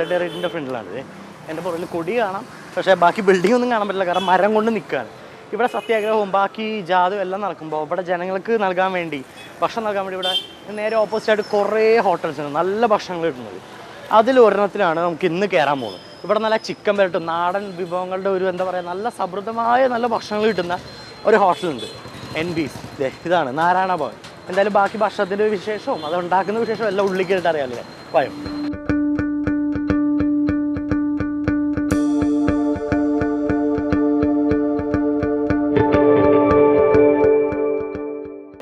സെക്രട്ടേറിയറ്റിൻ്റെ ഫ്രണ്ടിലാണിത്. എൻ്റെ പുറകിൽ കൊടി കാണാം, പക്ഷേ ബാക്കി ബിൽഡിംഗ് ഒന്നും കാണാൻ പറ്റില്ല, കാരണം മരം കൊണ്ട് നിൽക്കുകയാണ്. ഇവിടെ സത്യാഗ്രഹവും ബാക്കി ജാതും എല്ലാം നടക്കുമ്പോൾ ഇവിടെ ജനങ്ങൾക്ക് നൽകാൻ വേണ്ടി, ഭക്ഷണം നൽകാൻ വേണ്ടി ഇവിടെ നേരെ ഓപ്പോസിറ്റായിട്ട് കുറേ ഹോട്ടൽസ് ഉണ്ട്, നല്ല ഭക്ഷണങ്ങൾ കിട്ടുന്നത്. അതിലൊരെണ്ണത്തിലാണ് നമുക്ക് ഇന്ന് കയറാൻ പോകുന്നത്. ഇവിടെ നല്ല ചിക്കൻ വരട്ടും നാടൻ വിഭവങ്ങളുടെ ഒരു എന്താ പറയുക, നല്ല സമൃദ്ധമായ നല്ല ഭക്ഷണങ്ങൾ കിട്ടുന്ന ഒരു ഹോട്ടലുണ്ട്, NB's. ഇതാണ് നാരായണ ഭവൻ. എന്തായാലും ബാക്കി ഭക്ഷണത്തിൻ്റെ വിശേഷവും അത് ഉണ്ടാക്കുന്ന വിശേഷവും എല്ലാം ഉള്ളിൽ കേട്ട് അറിയാമല്ലേ. വരും.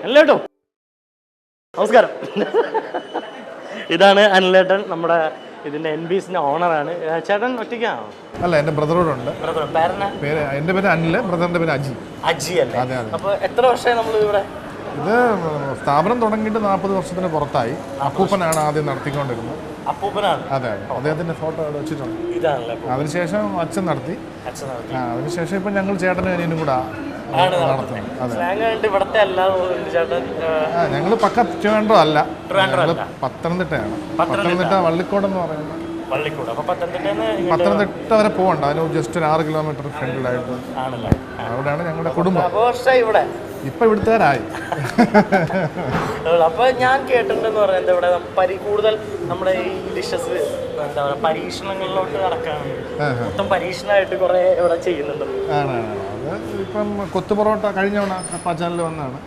അനിലേട്ടോ, നമസ്കാരം. ഇതാണ് അനിലേട്ടൻ, നമ്മുടെ ഇതിന്റെ NB'സിന്റെ ഓണറാണ്. ചേട്ടൻ ഒറ്റയ്ക്കാണോ? അല്ല, എന്റെ ബ്രദറോടുണ്ട്. പേര്? എന്റെ പേര് അനില്, ബ്രദറിന്റെ പേര് അജി. അജി അല്ലേ? അപ്പൊ എത്ര വർഷമായി നമ്മൾ ഇവിടെ? ഇത് സ്ഥാപനം തുടങ്ങിയിട്ട് 40 വർഷത്തിന് പുറത്തായി. അപ്പൂപ്പനാണ് ആദ്യം നടത്തിക്കൊണ്ടിരുന്നത്. അപ്പൂപ്പനാണ്? അതെ, അദ്ദേഹത്തിന്റെ ഫോട്ടോ അവിടെ വെച്ചിട്ടുണ്ട്. ഇതാണല്ലേ? അതിനുശേഷം അച്ഛൻ നടത്തി. അതിനുശേഷം ഇപ്പൊ ഞങ്ങൾ ചേട്ടനും അനിയനും കൂടെ നടത്തുന്നത്. ഞങ്ങൾ പക്ക ട്രിവാൻഡ്രം അല്ല, ഞങ്ങൾ പത്തനംതിട്ടയാണ്. പത്തനംതിട്ട വള്ളിക്കോട് എന്ന് പറയുന്നത്. പത്തനംതിട്ട വരെ പോകണ്ട, അതിന് ജസ്റ്റ് ഒരു 6 കിലോമീറ്റർ ഫ്രണ്ടിലായിട്ട് അവിടെയാണ് ഞങ്ങളുടെ കുടുംബം. ഇപ്പൊ ഇവിടുത്തുകാരായി. അപ്പൊ ഞാൻ കേട്ടിട്ടുണ്ടെന്ന് പറയുന്നത് ഇവിടെ കൂടുതൽ നമ്മുടെ ഈ ഡിഷസ് എന്താ പറയുക പരീക്ഷണങ്ങളിലോട്ട് നടക്കാണ്. മൊത്തം പരീക്ഷണമായിട്ട് കുറെ ഇവിടെ ചെയ്യുന്നുണ്ട്. ഇപ്പം കൊത്തു പൊറോട്ട കഴിഞ്ഞ തവണ ചാനലിൽ വന്നതാണ്.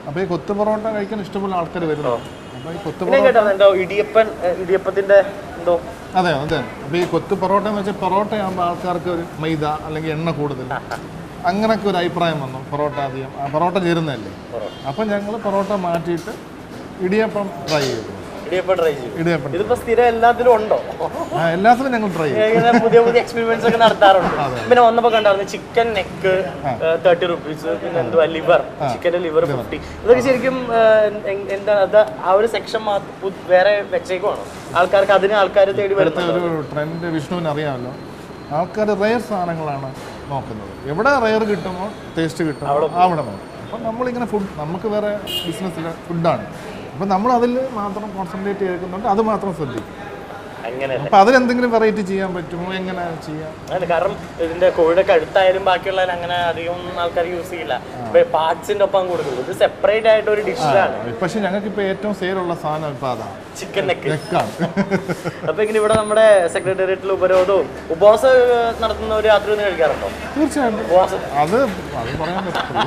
അപ്പൊ ഈ കൊത്തു പൊറോട്ട കഴിക്കാൻ ഇഷ്ടംപോലെ ആൾക്കാർ വരുന്നു. അപ്പൊ ഈ കൊത്തു പൊറോട്ട ഇടിയപ്പത്തിന്റെ എന്തോ. അതെ അതെ. അപ്പൊ ഈ കൊത്തു പൊറോട്ട എന്ന് വെച്ചാൽ പൊറോട്ട ആകുമ്പോൾ ആൾക്കാർക്ക് ഒരു മൈദ അല്ലെങ്കിൽ എണ്ണ കൂടുതൽ അങ്ങനൊക്കെ ഒരു അഭിപ്രായം വന്നു. പൊറോട്ട അധികം പൊറോട്ട ചേരുന്നതല്ലേ. അപ്പം ഞങ്ങൾ പൊറോട്ട മാറ്റിയിട്ട് ഇടിയപ്പം ട്രൈ ചെയ്തു. ഇടിയപ്പം ഇതിപ്പോ സ്ഥിരം എല്ലാത്തിലും ഉണ്ടോ? എല്ലാത്തിലും ഞങ്ങൾ ട്രൈ ചെയ്യും. പുതിയ പുതിയ എക്സ്പെരിമെന്റ്സ് ഒക്കെ നടത്താറുണ്ട്. പിന്നെ വന്നപ്പോ കണ്ടായിരുന്നു ചിക്കൻ നെക്ക് 30 rupees, പിന്നെ എന്തുവാ ലിവർ, ചിക്കന്റെ ലിവർ 50. ഇതൊക്കെ ശരിക്കും എന്താ അത് ആ ഒരു സെക്ഷൻ വേറെ വെച്ചേക്കുവാണോ? ആൾക്കാർക്ക് അതിന് ആൾക്കാർ തേടി വരുന്ന ഒരു ട്രെൻഡ് വിഷ്ണുവിന് അറിയാമല്ലോ. ആൾക്കാർ റെയർ സാധനങ്ങളാണ് നോക്കുന്നത്. എവിടെ റെയർ കിട്ടുമോ ടേസ്റ്റ് കിട്ടുമോ അവിടെ നോക്കും. അപ്പം നമ്മളിങ്ങനെ ഫുഡ്, നമുക്ക് വേറെ ബിസിനസ്സിലെ ഫുഡാണ്, അപ്പം നമ്മൾ അതിൽ മാത്രം കോൺസെൻട്രേറ്റ് ചെയ്തിട്ടുണ്ട്, അത് മാത്രം ശ്രദ്ധിക്കും. അപ്പൊ അതിലെന്തെങ്കിലും വെറൈറ്റി ചെയ്യാൻ പറ്റുമോ, എങ്ങനെ ചെയ്യാം? കാരണം ഇതിന്റെ കോഴിയുടെ കഴുത്തായാലും ബാക്കിയുള്ള അങ്ങനെ അധികം ആൾക്കാർ യൂസ് ചെയ്യില്ല, പാർട്സിന്റെ ഒപ്പം കൊടുക്കുന്നത്. ഇത് സെപ്പറേറ്റ് ആയിട്ട് ഒരു ഡിഷാണ്. പക്ഷെ ഞങ്ങൾക്ക് ഇപ്പൊ ഏറ്റവും സെയിലുള്ള സാധനം ഇപ്പൊ അതാണ്, ചിക്കൻ നെക്കാണ്. അപ്പൊ ഇങ്ങനെ ഇവിടെ നമ്മുടെ സെക്രട്ടേറിയറ്റിൽ ഉപവാസം നടത്തുന്ന ഒരു രാത്രി ഒന്ന് കഴിക്കാറുണ്ടോ? തീർച്ചയായിട്ടും. അത് പറയാൻ പറ്റില്ല,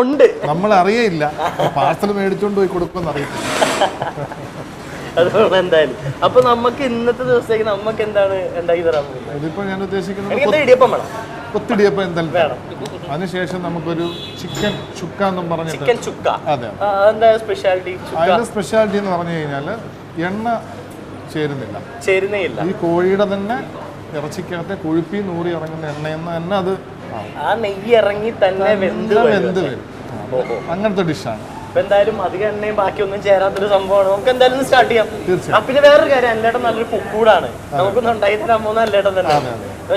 ഉണ്ട്, നമ്മൾ അറിയില്ല. പാർസൽ മേടിച്ചോണ്ട് പോയി കൊടുക്കുമെന്ന് അറിയത്തില്ല. അതുകൊണ്ട് എന്തായാലും അപ്പൊ നമുക്ക് ഇന്നത്തെ ദിവസത്തേക്ക് നമുക്ക് എന്താണ് ഉണ്ടാക്കി തരാൻ പോകുന്നത്? ഇതിപ്പോ ഞാൻ ഉദ്ദേശിക്കുന്നത് ഇടിയപ്പം വേണം, കൊത്തിടിയപ്പം എന്തായാലും വേണം. അതിനുശേഷം നമുക്കൊരു ചിക്കൻ ചുക്ക എന്നും പറഞ്ഞിട്ട്. ചിക്കൻ ചുക്ക? അതെ. എന്താ സ്പെഷ്യാലിറ്റി? അതിന്റെ സ്പെഷ്യാലിറ്റി എന്ന് പറഞ്ഞു കഴിഞ്ഞാല് എണ്ണ ചേരുന്നില്ല. ഈ കോഴിയുടെ തന്നെ ഇറച്ചിക്കകത്തെ കൊഴുപ്പി നൂറി ഇറങ്ങുന്ന എണ്ണയെന്ന് തന്നെ അത് ആ നെയ്യ് ഇറങ്ങി തന്നെ വെന്ത് വരും. അങ്ങനത്തെ ഡിഷാണ്. എന്തായാലും അധികം എണ്ണയും ബാക്കിയൊന്നും ചേരാത്തൊരു സംഭവമാണ്. നമുക്ക് എന്തായാലും സ്റ്റാർട്ട് ചെയ്യാം. പിന്നെ വേറൊരു കാര്യം, അല്ലേട്ടൻ നല്ലൊരു കുക്കൂടാണ്. നമുക്കൊന്നും ഉണ്ടാക്കി തരാൻ പോകുന്ന അല്ലേട്ടൻ തന്നെയാണ്.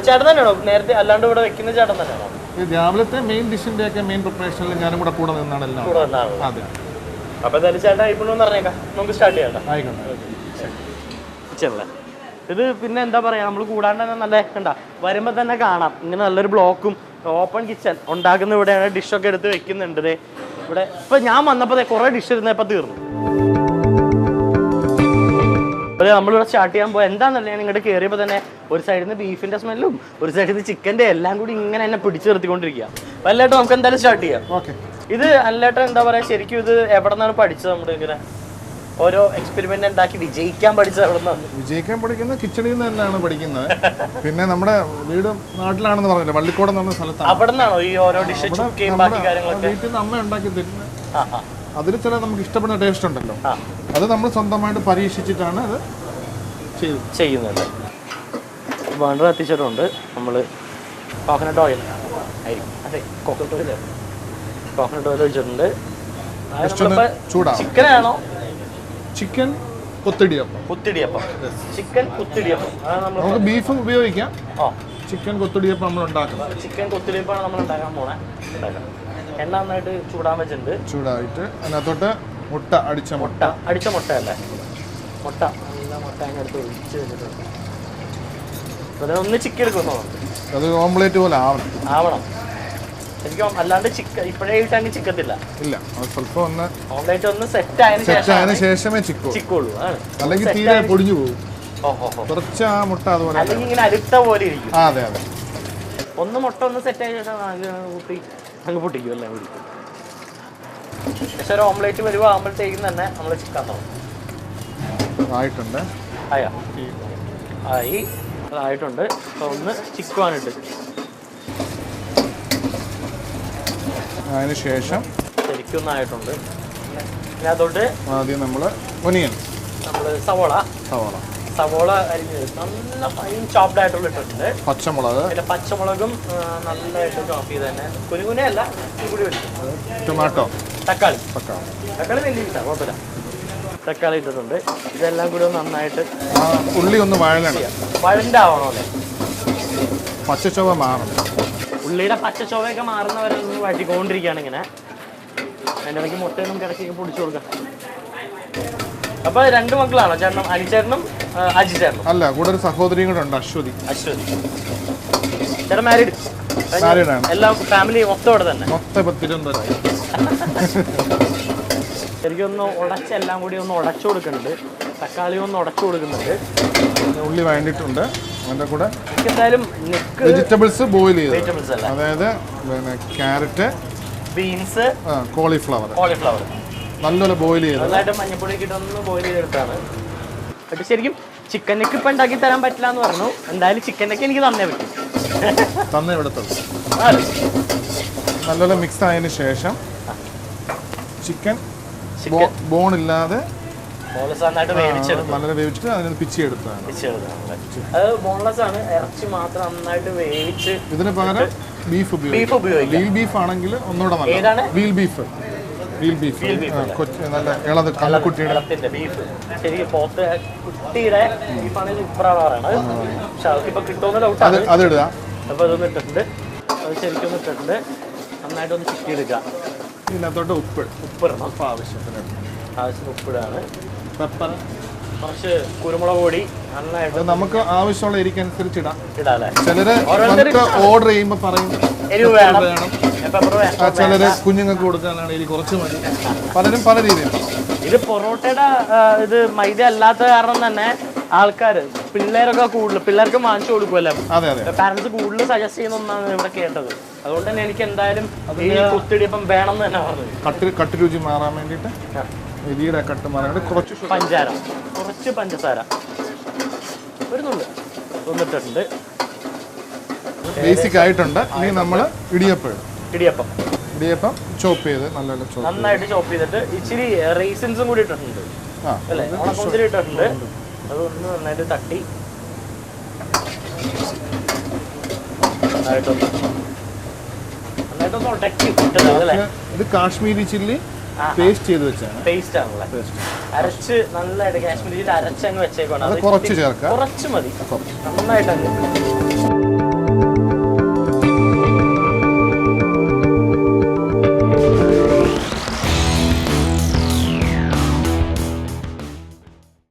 ചേട്ടൻ തന്നെയാണോ നേരത്തെ അല്ലാണ്ട് ഇവിടെ വെക്കുന്ന ചേട്ടൻ തന്നെയാണോ? രാവിലത്തെ മെയിൻ ഡിഷിന്റെ ഒക്കെ മെയിൻ പ്രിപ്പറേഷനിൽ ഞാനും കൂടെ കൂടെ നിന്നാണ് എല്ലാം. അതെ. അപ്പൊ എന്തായാലും ചേട്ടൻ അയപ്പണമെന്ന് പറഞ്ഞേക്കാം, നമുക്ക് സ്റ്റാർട്ട് ചെയ്യാം. ആയിക്കോട്ടെ. ഇത് പിന്നെ എന്താ പറയാ, നമ്മൾ കൂടാണ്ട് തന്നെ നല്ല കണ്ട വരുമ്പോ തന്നെ കാണാം ഇങ്ങനെ നല്ലൊരു ബ്ലോക്കും ഓപ്പൺ കിച്ചൺ ഉണ്ടാക്കുന്ന ഇവിടെയാണ്. ഡിഷൊക്കെ എടുത്ത് വെക്കുന്നുണ്ട് ഇവിടെ. ഇപ്പൊ ഞാൻ വന്നപ്പോ കുറെ ഡിഷ് ഇരുന്നപ്പോ തീർന്നു. അതെ, നമ്മളിവിടെ സ്റ്റാർട്ട് ചെയ്യാൻ പോയി എന്താണെന്നല്ല, ഞാൻ ഇങ്ങോട്ട് കയറിയപ്പോൾ തന്നെ ഒരു സൈഡിൽ നിന്ന് ബീഫിന്റെ സ്മെല്ലും ഒരു സൈഡിൽ നിന്ന് ചിക്കൻ്റെ എല്ലാം കൂടി ഇങ്ങനെ എന്നെ പിടിച്ചു നിർത്തിക്കൊണ്ടിരിക്കുക. അപ്പൊ അല്ലേട്ടൻ നമുക്ക് എന്തായാലും സ്റ്റാർട്ട് ചെയ്യാം. ഇത് അല്ലേട്ടൻ എന്താ പറയാ, ശരിക്കും ഇത് എവിടെ നിന്നാണ് പഠിച്ചത്? നമ്മുടെ ഇങ്ങനെ ഓരോ എക്സ്പെരിമെന്റ് ഉണ്ടാക്കി വിജയിക്കാൻ പഠിച്ചത് എവിടെ നിന്നാണ്? വിജയിക്കാൻ പഠിക്കുന്നത് കിച്ചണിൽ നിന്ന് തന്നെയാണ് പഠിക്കുന്നത്. പിന്നെ നമ്മുടെ വീട് നാട്ടിലാണെന്ന് പറഞ്ഞില്ല, വള്ളിക്കോട് എന്ന് പറഞ്ഞ സ്ഥലത്താണ്. അവിടെ നിന്നാണോ ഈ ഓരോ ഡിഷ് ബാക്കി കാര്യങ്ങളൊക്കെ? വീട്ടിൽ നിന്ന് അമ്മ ഉണ്ടാക്കി തരുന്നത്. അതിൽ ചില നമുക്ക് ഇഷ്ടപ്പെടുന്ന ടേസ്റ്റ് ഉണ്ടല്ലോ, അത് നമ്മൾ സ്വന്തമായിട്ട് പരീക്ഷിച്ചിട്ടാണ് അത് ചെയ്യുന്നത്. ബണ്ടർ എത്തിച്ചിട്ടുണ്ട് നമ്മൾ. കോക്കനട്ട് ഓയിൽ ആയിരിക്കും. അതെ, കോക്കനട്ട് ഓയിൽ ഒഴിച്ചിട്ടുണ്ട്. ചിക്കനാണോ? ചിക്കൻ കൊത്തിടിയപ്പം. ചിക്കൻ കൊത്തിടിയപ്പം നമുക്ക് ബീഫും ഉപയോഗിക്കാം. ചിക്കൻ കൊത്തിടിയപ്പം നമ്മൾ ഉണ്ടാക്കും. ചിക്കൻ കൊത്തിടിയപ്പാണ് നമ്മൾ ഉണ്ടാക്കാൻ പോണേ. എണ്ണ നന്നായിട്ട് ചൂടാൻ വെച്ചിട്ടുണ്ട്. ചൂടായിട്ട് അതിനകത്തോട്ട് മുട്ട അടിച്ച മുട്ട അല്ലേ? മുട്ട മുട്ട അതിനടുത്ത് ഒഴിച്ച് വെച്ചിട്ടുണ്ട്. അപ്പോൾ ഒന്ന് ചിക്കൻ എടുക്കുന്നോ? അത് ഓംലേറ്റ് പോലെ ആവണം. ശരിക്കും അല്ലാണ്ട് ചിക്കൻ ഇപ്പോഴേ ഇട്ടാങ്കിൽ ചിക്കത്തില്ല. ഇല്ല, അത് സ്വല്പം ഒന്ന് ഓംലേറ്റ് ഒന്ന് സെറ്റ് ആയതിനു ശേഷമേ ചിക്കുള്ളൂ. അല്ലെങ്കിൽ ചിക്കുള്ളൂ. തീരെ പൊടിഞ്ഞു പോകും. ഓഹോ. കുറച്ച് ആ മുട്ട അതുപോലെ അല്ലെങ്കിൽ ഇങ്ങനെ അരുത്ത പോലെ ഇരിക്കും. അതെ അതെ. ഒന്ന് മുട്ട ഒന്ന് സെറ്റ് ആയ ശേഷം കുട്ടി അങ്ങ് പൊട്ടിക്കും എല്ലാം കൂടി. പക്ഷെ ഒരു ഓംലേറ്റ് വരുവാകുമ്പോഴത്തേക്കും തന്നെ നമ്മൾ ചിക്കൻ തുടങ്ങും. ആയിട്ടുണ്ട്. അതായിട്ടുണ്ട്. അപ്പോൾ ഒന്ന് ചിക്കുവാനിട്ട് അതിന് ശേഷം ശരിക്കും ഒന്നായിട്ടുണ്ട്. പിന്നെ അതോട്ട് ആദ്യം നമ്മൾ ഒനിയൻ, നമ്മൾ സവോള അരിഞ്ഞ് നല്ല ഫൈൻ ചോപ്ഡ് ആയിട്ടുള്ള ഇട്ടിട്ടുണ്ട്. പച്ചമുളക്, പിന്നെ പച്ചമുളകും നല്ലതായിട്ട് ചോപ്പ് ചെയ്ത് തന്നെ കുനുകുനയല്ല കൂടി വെച്ചിട്ടുണ്ട്. ടൊമാറ്റോ, തക്കാളി വലിയ ഇല്ല, കുഴപ്പമില്ല. തക്കാളി ഇട്ടിട്ടുണ്ട്. ഇതെല്ലാം കൂടി ഒന്ന് നന്നായിട്ട് ഉള്ളി ഒന്ന് വഴണ്ടാവണോ അല്ലേ? പച്ചച്ചൊവ്വ മാറണം. ഉള്ളിയുടെ പച്ചച്ചൊവ്വയൊക്കെ മാറുന്നവരെ ഒന്ന് വഴറ്റിക്കൊണ്ടിരിക്കുകയാണ് ഇങ്ങനെ. അതിൻ്റെ ഇടയ്ക്ക് മുട്ടയൊന്നും കിടക്കി പൊടിച്ചു കൊടുക്കാം. അപ്പൊ രണ്ട് മക്കളാണോ ചേട്ടനും? അനിച്ചേട്ടനും അജിച്ചേട്ടനും? അല്ല, കൂടെ ഒരു സഹോദരിയും കൂടെ ഉണ്ട്, അശ്വതി. ചേട്ടൻ മാരീഡ് ആണ്. എല്ലാം ഫാമിലി മൊത്തം തന്നെ? മൊത്തം തിരുവനന്തപുരം. ശരിക്കും ഒന്ന് എല്ലാം കൂടി ഒന്ന് ഉടച്ചു കൊടുക്കുന്നുണ്ട്. തക്കാളി ഒന്ന് ഉടച്ചു കൊടുക്കുന്നുണ്ട്. ഉള്ളി വേണ്ടിയിട്ടുണ്ട്. അതിൻ്റെ കൂടെ എന്തായാലും വെജിറ്റബിൾസ് ബോയിൽ ചെയ്ത്, വെജിറ്റബിൾസ് അല്ല, അതായത് പിന്നെ ക്യാരറ്റ്, ബീൻസ്, കോളിഫ്ലവർ നല്ലപോലെ ബോയിൽ ചെയ്ത് നന്നായിട്ട് മഞ്ഞപ്പൊടി ഇട്ടൊന്ന് ബോയിൽ ചെയ്തെടുത്താണ്. പക്ഷെ ശരിക്കും ചിക്കൻ നെക്ക് ഇപ്പം ഉണ്ടാക്കി തരാൻ പറ്റില്ല എന്ന് പറഞ്ഞു. എന്തായാലും ചിക്കൻ നെക്ക് എനിക്ക് തന്നേ പറ്റും. തന്നെ ഇവിടുത്തെ നല്ലപോലെ മിക്സ് ആയതിനു ശേഷം ചിക്കൻ ബോണില്ലാതെ നന്നായിട്ട് നല്ല വേവിച്ചിട്ട് അതിന് പിച്ചിയെടുത്താണ്. അത് ബോൺലെസ് ആണ്, ഇറച്ചി മാത്രം നന്നായിട്ട് വേവിച്ച്. ഇതിന് പകരം ബീഫ് ഉപയോഗിക്കും. വീൽ ബീഫ് ആണെങ്കിൽ ഒന്നുകൂടെ നല്ല. വീൽ ബീഫ് നല്ല ഇളത് കള്ളക്കുട്ടിയുടെ ബീഫ്. ശരിക്കും പോത്ത് കുട്ടിയുടെ ബീഫാണെങ്കിൽ സൂപ്പറാണ് പറയുന്നത്. പക്ഷെ അതൊക്കെ ഇപ്പൊ കിട്ടുമെന്ന് ഡൗട്ടാണ്. അതിടുക. അപ്പൊ അതൊന്നും ഇട്ടിട്ടുണ്ട്. അത് ശരിക്കും ഒന്ന് ഇട്ടിട്ടുണ്ട്. നന്നായിട്ടൊന്ന് ചിക്കി എടുക്കുക. ഇതിനകത്തോട്ട് ഉപ്പിടണം. ആവശ്യത്തിന് ഉപ്പിടാണ്. പെപ്പർ, കുറച്ച് കുരുമുളക് പൊടി നന്നായിട്ട് നമുക്ക് ആവശ്യമുള്ള എരിക്കനുസരിച്ച് ഇടാം. ചിലര് ഓർഡർ ചെയ്യുമ്പോൾ പറയും എരിവ് വേണം, ചിലര് കുഞ്ഞുങ്ങൾക്ക് കൊടുക്കാനാണ് എരി കുറച്ച് മതി. പലരും പല രീതിയിൽ. ഇത് പൊറോട്ടയുടെ ഇത് മൈദ അല്ലാത്ത കാരണം തന്നെ ആൾക്കാർ പിള്ളേരൊക്കെ പിള്ളേർക്ക് വാങ്ങിച്ചു കൊടുക്കുമല്ലോ. പാരന്റ്സ് കൂടുതൽ സജസ്റ്റ് ചെയ്യുന്ന ഒന്നാണ് ഇവിടെ കേട്ടത്. അതുകൊണ്ട് തന്നെ എനിക്ക് എന്തായാലും കുത്തിടിയപ്പം വേണം എന്ന് തന്നെ പറഞ്ഞു. കട്ട് രുചി മാറാൻ വേണ്ടിയിട്ട് എരിയുടെ കട്ട് മാറാൻ വേണ്ടി കുറച്ച് പഞ്ചസാര വരുന്നുണ്ട്. ഒന്നിട്ടുണ്ട്. ബേസിക് ആയിട്ടുണ്ട്. ഇനി നമ്മൾ ഇടിയപ്പം ചോപ്പ് ചെയ്ത് നന്നായിട്ട് ചോപ്പ് ചെയ്തിട്ട് ഇച്ചിരി റീസൻസും കൂടി ഇട്ടിട്ടുണ്ട് അല്ലേ? ഉണക്കമുന്തിരി ഇട്ടിട്ടുണ്ട്. അതൊന്ന് നന്നായിട്ട് തട്ടി നന്നായിട്ടൊന്ന് ഉടക്കി കിട്ടുന്നത്. ഇത് കാശ്മീരി ചില്ലി പേസ്റ്റ് ചെയ്ത് വെച്ചാണ്. പേസ്റ്റ് ആണല്ലേ? അരച്ച് നല്ലതായിട്ട് കാശ്മീരി ചില്ലി അരച്ചങ്ങ് വെച്ചേക്കാണ്. കുറച്ച് ചേർക്കാം, കുറച്ച് മതി. നന്നായിട്ടങ്ങ്